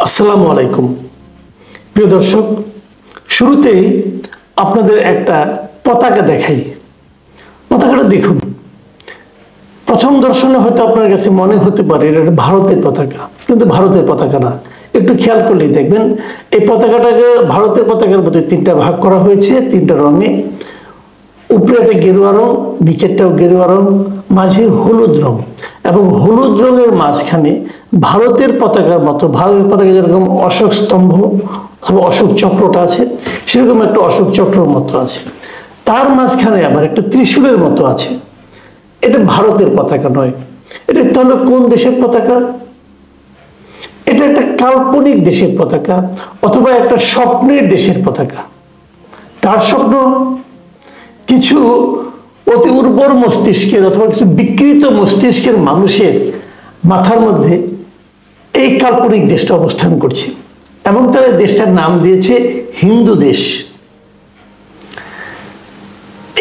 আসসালামু আলাইকুম প্রিয় দর্শক, শুরুতেই আপনাদের একটা পতাকা দেখাই। পতাকাটা দেখুন। প্রথম দর্শনে হয়তো আপনার কাছে মনে হতে পারে এটা ভারতের পতাকা, কিন্তু ভারতের পতাকা না। একটু খেয়াল করলেই দেখবেন এই পতাকাটাকে ভারতের পতাকার মধ্যে তিনটা ভাগ করা হয়েছে, তিনটা রঙে। উপরে একটা গেরুয়া রং, নিচেরটাও গেরুয়া রং, মাঝে হলুদ রং, এবং হলুদ রঙের মাঝখানে ভারতের পতাকার মতো, ভারতের পতাকা যেরকম অশোক স্তম্ভ অথবা অশোক চক্রটা আছে, সেরকম একটা অশোক চক্রের মতো আছে। তার মাঝখানে আবার একটা ত্রিশূলের মতো আছে। এটা ভারতের পতাকা নয়। এটা তাহলে কোন দেশের পতাকা? এটা একটা কাল্পনিক দেশের পতাকা, অথবা একটা স্বপ্নের দেশের পতাকা। কার স্বপ্ন? কিছু অতি উর্বর মস্তিষ্কের অথবা কিছু বিকৃত মস্তিষ্কের মানুষের মাথার মধ্যে এই কাল্পনিক দেশটা অবস্থান করছে, এবং তারা দেশটার নাম দিয়েছে হিন্দু দেশ।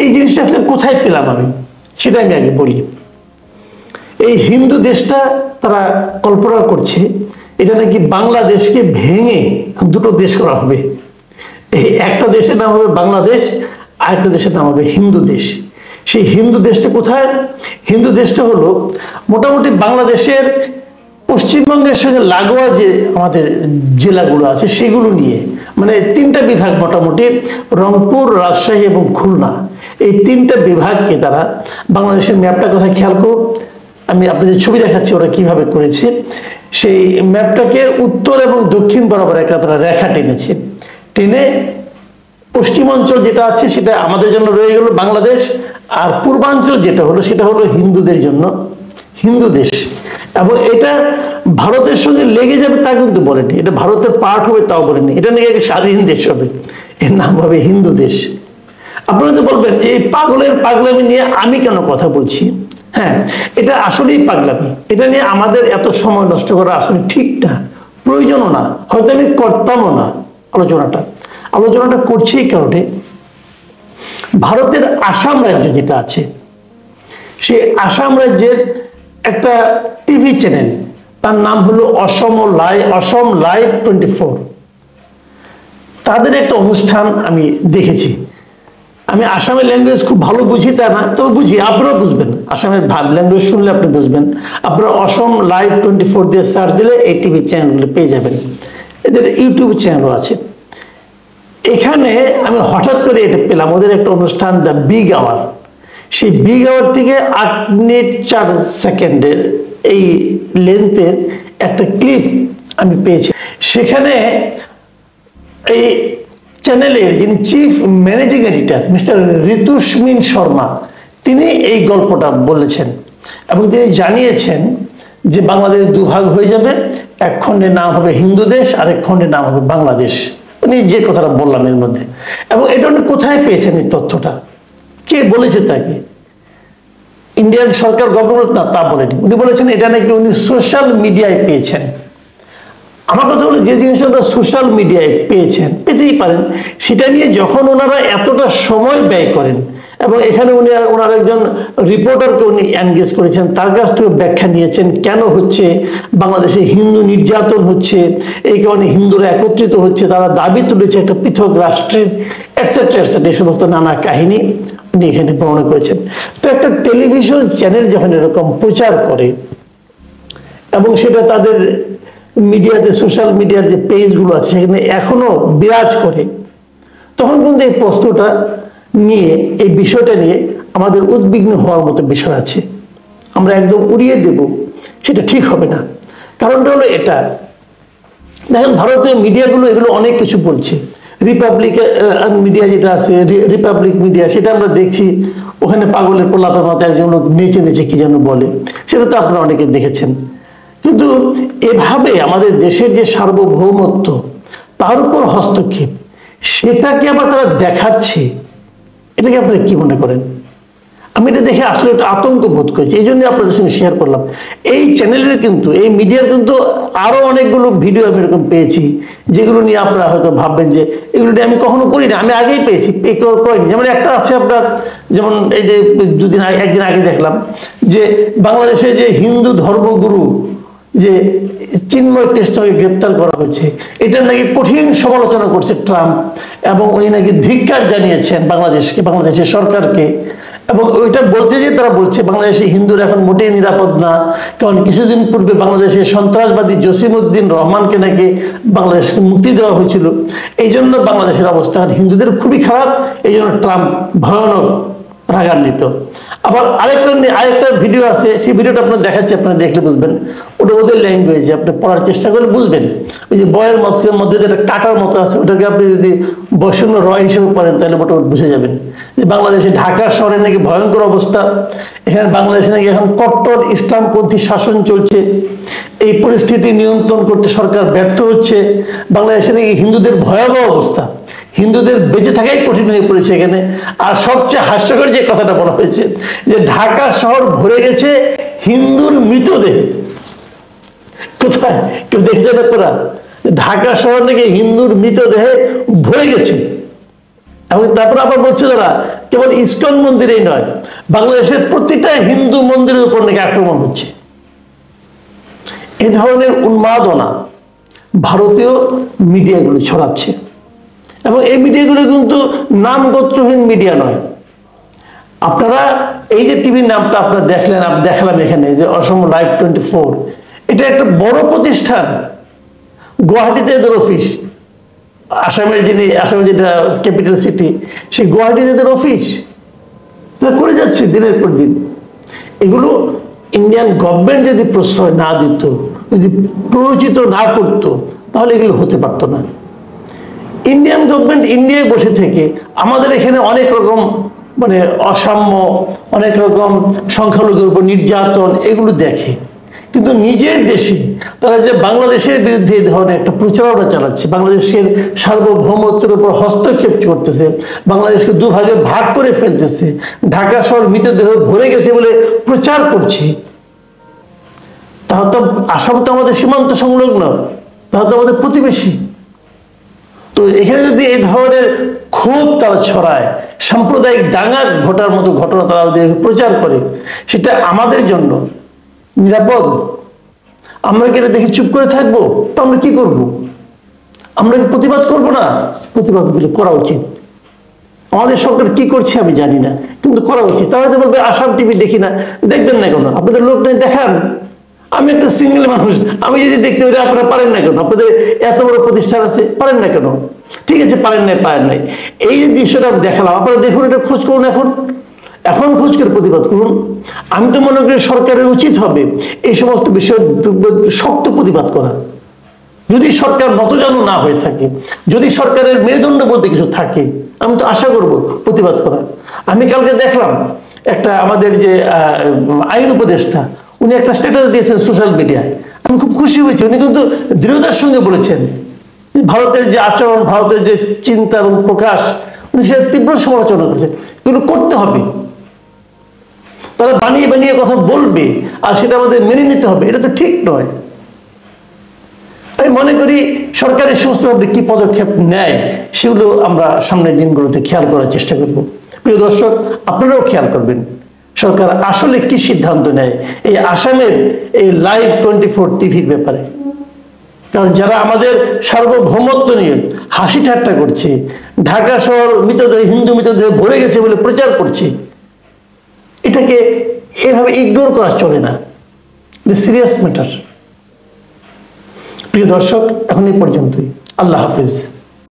এই জিনিসটা আসলে কোথায় পেলাম আমি, সেটা আমি আগে বলি। এই হিন্দু দেশটা তারা কল্পনা করছে এটা নাকি বাংলাদেশকে ভেঙে দুটো দেশ করা হবে। এই একটা দেশের নাম হবে বাংলাদেশ, আরেকটা দেশের নাম হবে হিন্দু দেশ। সেই হিন্দু দেশটা কোথায়? হিন্দু দেশটা হলো মোটামুটি বাংলাদেশের পশ্চিমবঙ্গের সঙ্গে লাগোয়া যে আমাদের জেলাগুলো আছে সেগুলো নিয়ে, মানে তিনটা বিভাগ মোটামুটি, রংপুর, রাজশাহী এবং খুলনা, এই তিনটা বিভাগকে তারা, বাংলাদেশের ম্যাপটা কোথায় খেয়াল করো, আমি আপনাদের ছবি দেখাচ্ছি ওরা কিভাবে করেছে। সেই ম্যাপটাকে উত্তর এবং দক্ষিণ বরাবর একটা তারা রেখা টেনেছে। টেনে পশ্চিমাঞ্চল যেটা আছে সেটা আমাদের জন্য রয়ে গেল বাংলাদেশ, আর পূর্বাঞ্চল যেটা হলো সেটা হলো হিন্দুদের জন্য হিন্দু দেশ। এবং এটা ভারতের সঙ্গে লেগে যাবে তা কিন্তু বলেনি, এটা ভারতের পার্ট হবে তাও বলেনি, এটা নিয়ে স্বাধীন দেশ হবে, এর নাম হবে হিন্দু দেশ। আপনারা তো বলবেন এই পাগলের পাগলামি নিয়ে আমি কেন কথা বলছি? হ্যাঁ, এটা আসলেই পাগলামি। এটা নিয়ে আমাদের এত সময় নষ্ট করা আসলে ঠিক না, প্রয়োজনও না, হয়তো আমি করতামও না। আলোচনাটা করছি এই কারণে, ভারতের আসাম রাজ্য যেটা আছে, সেই আসাম রাজ্যের একটা টিভি চ্যানেল, তার নাম হলো অসম লাইভ 24। তাদের একটা অনুষ্ঠান আমি দেখেছি। আমি আসামের ল্যাঙ্গুয়েজ খুব ভালো বুঝি তা না, তবে বুঝি, আপনারাও বুঝবেন। আসামের ল্যাঙ্গুয়েজ শুনলে আপনি বুঝবেন। আপনারা অসম লাইভ 24 দিয়ে সার্চ দিলে এই টিভি চ্যানেলগুলো পেয়ে যাবেন। এদের ইউটিউব চ্যানেলও আছে। এখানে আমি হঠাৎ করে এটা পেলাম, ওদের একটা অনুষ্ঠান দ্য বিগ আওয়ার। সেই বিগ আওয়ার থেকে 8 মিনিট 4 সেকেন্ডের এই লেন্থের একটা ক্লিপ আমি পেয়েছি। সেখানে এই চ্যানেলের যিনি chief managing editor mister Ritusmin Sharma, তিনি এই গল্পটা বলেছেন, এবং তিনি জানিয়েছেন যে বাংলাদেশ দুভাগ হয়ে যাবে, এক খণ্ডের নাম হবে হিন্দু দেশ, আরেক খণ্ডের নাম হবে বাংলাদেশ। উনি যে কথাটা বললাম এর মধ্যে, এবং এটা উনি কোথায় পেয়েছেন এই তথ্যটা, কে বলেছে তাকে? ইন্ডিয়ান সরকার গভর্নমেন্ট না, তা বলেনি। উনি বলেছেন এটা নাকি উনি সোশ্যাল মিডিয়ায় পেয়েছেন। আমার কথা হলো, যে জিনিসটা সোশ্যাল মিডিয়ায় পেয়েছেন, পেতেই পারেন, সেটা নিয়ে যখন ওনারা এতটা সময় ব্যয় করেন, এবং এখানে ওনার একজন রিপোর্টারকে উনি এনগেজ করেছেন, তার কাছ থেকে ব্যাখ্যা নিয়েছেন কেন হচ্ছে বাংলাদেশে হিন্দু নির্যাতন হচ্ছে, এই কারণে হিন্দুরা একত্রিত হচ্ছে, তারা দাবি তুলেছে একটা পৃথক রাষ্ট্রের, এটসেট্রা এটসেট্রা, এই সমস্ত নানা কাহিনী উনি এখানে বর্ণনা করেছেন। তো একটা টেলিভিশন চ্যানেল যখন এরকম প্রচার করে, এবং সেটা তাদের মিডিয়াতে, সোশ্যাল মিডিয়ার যে পেজগুলো আছে সেখানে এখনো বিরাজ করে, তখন কিন্তু এই প্রশ্নটা নিয়ে, এই বিষয়টা নিয়ে আমাদের উদ্বিগ্ন হওয়ার মতো বিষয় আছে। আমরা একদম উড়িয়ে দেব, সেটা ঠিক হবে না। কারণটা হলো এটা, দেখেন ভারতের মিডিয়াগুলো এগুলো অনেক কিছু বলছে। রিপাবলিক মিডিয়া যেটা আছে, রিপাবলিক মিডিয়া, সেটা আমরা দেখছি, ওখানে পাগলের প্রলাপের মতো একজন লোক নেচে নেচে কি যেন বলে, সেটা তো আপনারা অনেকে দেখেছেন। কিন্তু এভাবে আমাদের দেশের যে সার্বভৌমত্ব, তার উপর হস্তক্ষেপ, সেটাকে আবার তারা দেখাচ্ছে, এটাকে আপনারা কি মনে করেন? আমি এটা দেখে আসলে একটা আতঙ্ক বোধ করেছি, এই জন্য আপনাদের সঙ্গে শেয়ার করলাম। এই চ্যানেলের কিন্তু, এই মিডিয়ার কিন্তু আরো অনেকগুলো ভিডিও আমি এরকম পেয়েছি, যেগুলো নিয়ে আপনারা হয়তো ভাববেন যে এগুলো নিয়ে আমি কখনো করি না, আমি আগেই পেয়েছি, করিনি। যেমন একটা আছে আপনার, যেমন এই যে একদিন আগে দেখলাম যে বাংলাদেশে যে হিন্দু ধর্মগুরু যে চিন্ময় কৃষ্ণকে গ্রেপ্তার করা হয়েছে, এটা নাকি কঠিন সমালোচনা করছে ট্রাম্প, এবং উনি নাকি ধিক্কার জানিয়েছেন বাংলাদেশকে, বাংলাদেশের সরকারকে। এবং ওইটা বলতে যে তারা বলছে বাংলাদেশে হিন্দুরা এখন মোটেই নিরাপদ না, কারণ কিছুদিন পূর্বে বাংলাদেশের সন্ত্রাসবাদী জসিমউদ্দিন রহমানকে নাকি বাংলাদেশকে মুক্তি দেওয়া হয়েছিল, এই জন্য বাংলাদেশের অবস্থা হিন্দুদের খুবই খারাপ, এই জন্য ট্রাম্প ভয়ানক রাগান্বিত। আবার আরেকটা ভিডিও আছে, সেই ভিডিওটা আপনার দেখাচ্ছি, আপনারা দেখলে বুঝবেন, ওটা ওদের ল্যাঙ্গুয়েজে, আপনি পড়ার চেষ্টা করলে বুঝবেন। ওই যে বয়ের মধ্যে যেটা কাটার মতো আছে, ওটাকে আপনি যদি বৈষম্য রয় হিসেবে পড়েন তাহলে ওটা বুঝে যাবেন যে বাংলাদেশে ঢাকা শহরে নাকি ভয়ঙ্কর অবস্থা, এখানে বাংলাদেশে নাকি এখন কট্টর ইসলামপন্থী শাসন চলছে, এই পরিস্থিতি নিয়ন্ত্রণ করতে সরকার ব্যর্থ হচ্ছে, বাংলাদেশে নাকি হিন্দুদের ভয়াবহ অবস্থা, হিন্দুদের বেঁচে থাকাই কঠিন হয়ে পড়েছে এখানে। আর সবচেয়ে হাস্যকর যে কথাটা বলা হয়েছে যে ঢাকা শহর ভরে গেছে হিন্দুর মৃতদেহে। কোথায় কেউ দেখছেন আপনারা? ঢাকা শহর নাকি হিন্দুর মৃতদেহে ভরে গেছে। এবং তারপর আবার বলছে তারা কেবল ইস্কন মন্দিরেই নয়, বাংলাদেশের প্রতিটা হিন্দু মন্দিরের উপর নাকি আক্রমণ হচ্ছে। এই ধরনের উন্মাদনা ভারতীয় মিডিয়াগুলো ছড়াচ্ছে, এবং এই মিডিয়াগুলো কিন্তু নাম গোত্রহীন মিডিয়া নয়। আপনারা এই যে টিভির নামটা আপনারা দেখলেন, দেখালাম এখানে যে অসম লাইভ 24, এটা একটা বড় প্রতিষ্ঠান, গুয়াহাটিতে এদের অফিস, আসামের যেটা ক্যাপিটাল সিটি, সেই গুয়াহাটিতে এদের অফিস করে যাচ্ছে দিনের পর দিন। এগুলো ইন্ডিয়ান গভর্নমেন্ট যদি প্রশ্রয় না দিত, যদি প্ররোচিত না করতো, তাহলে এগুলো হতে পারতো না। ইন্ডিয়ান গভর্নমেন্ট ইন্ডিয়ায় বসে থেকে আমাদের এখানে অনেক রকম মানে অসাম্য, অনেক রকম সংখ্যালঘুর উপর নির্যাতন এগুলো দেখে, কিন্তু নিজের দেশে তারা যে বাংলাদেশের বিরুদ্ধে এই ধরনের একটা প্রচারণা চালাচ্ছে, বাংলাদেশের সার্বভৌমত্বের উপর হস্তক্ষেপ করতেছে, বাংলাদেশকে দুভাগে ভাগ করে ফেলতেছে, ঢাকা শহর মৃতদেহ ভরে গেছে বলে প্রচার করছে, তারা তো আসাম তো আমাদের সীমান্ত সংলগ্ন, তারা তো আমাদের প্রতিবেশী। তো এখানে যদি এই ধরনের ক্ষোভ তারা ছড়ায়, সাম্প্রদায়িক দাঙ্গা ঘটার মতো ঘটনা তারা প্রচার করে, সেটা আমাদের জন্য নিরাপদ? আমরা কি এটা দেখে চুপ করে থাকবো? তো আমরা কি করব? আমরা কি প্রতিবাদ করবো না? প্রতিবাদগুলো করা উচিত। আমাদের সরকার কি করছে আমি জানি না, কিন্তু করা উচিত। তারা হয়তো বলবে আসাম টিভি দেখি না, দেখবেন না কেন? আপনাদের লোক নেই দেখান। আমি একটা সিঙ্গেল মানুষ, আমি যদি দেখতে পারি, আপনারা পারেন না কেন? আপনাদের এত বড় প্রতিষ্ঠান আছে, পারেন না কেন? ঠিক আছে, পারেন নাই। এই যে দৃশ্যটা দেখালাম, আপনারা দেখুন, এটা খোঁজ করুন, এখন খোঁজ করে প্রতিবাদ করুন। আমি তো মনে করি সরকারের উচিত হবে এই সমস্ত বিষয় শক্ত প্রতিবাদ করা। যদি সরকার নতজানু না হয়ে থাকে, যদি সরকারের মেরুদণ্ড বলতে কিছু থাকে, আমি তো আশা করব প্রতিবাদ করা। আমি কালকে দেখলাম একটা আমাদের যে আইন উপদেষ্টা, উনি একটা স্ট্যাটাস দিয়েছেন সোশ্যাল মিডিয়ায়, আমি খুব খুশি হয়েছি। উনি কিন্তু দৃঢ়তার সঙ্গে বলেছেন ভারতের যে আচরণ, ভারতের যে চিন্তা এবং প্রকাশ, উনি সেটা তীব্র সমালোচনা করেছেন। এগুলো করতে হবে, তারা বানিয়ে কথা বলবে, আর সেটা আমাদের মেনে নিতে হবে, এটা তো ঠিক নয়। আমি মনে করি সরকারের সমস্ত কি পদক্ষেপ নেয় সেগুলো আমরা সামনের দিনগুলোতে খেয়াল করার চেষ্টা করব। প্রিয় দর্শক, আপনারাও খেয়াল করবেন সরকার আসলে কি সিদ্ধান্ত নেয় এই আসামের এই লাইভ 24 টিভির ব্যাপারে। কারণ যারা আমাদের সার্বভৌমত্ব নিয়ে হাসি ঠাট্টা করছে, ঢাকা শহর হিন্দু মৃতদেহ ভরে গেছে বলে প্রচার করছে, এটাকে এভাবে ইগনোর করা চলে না, এটা সিরিয়াস ম্যাটার। প্রিয় দর্শক, এখন এই পর্যন্তই। আল্লাহ হাফিজ।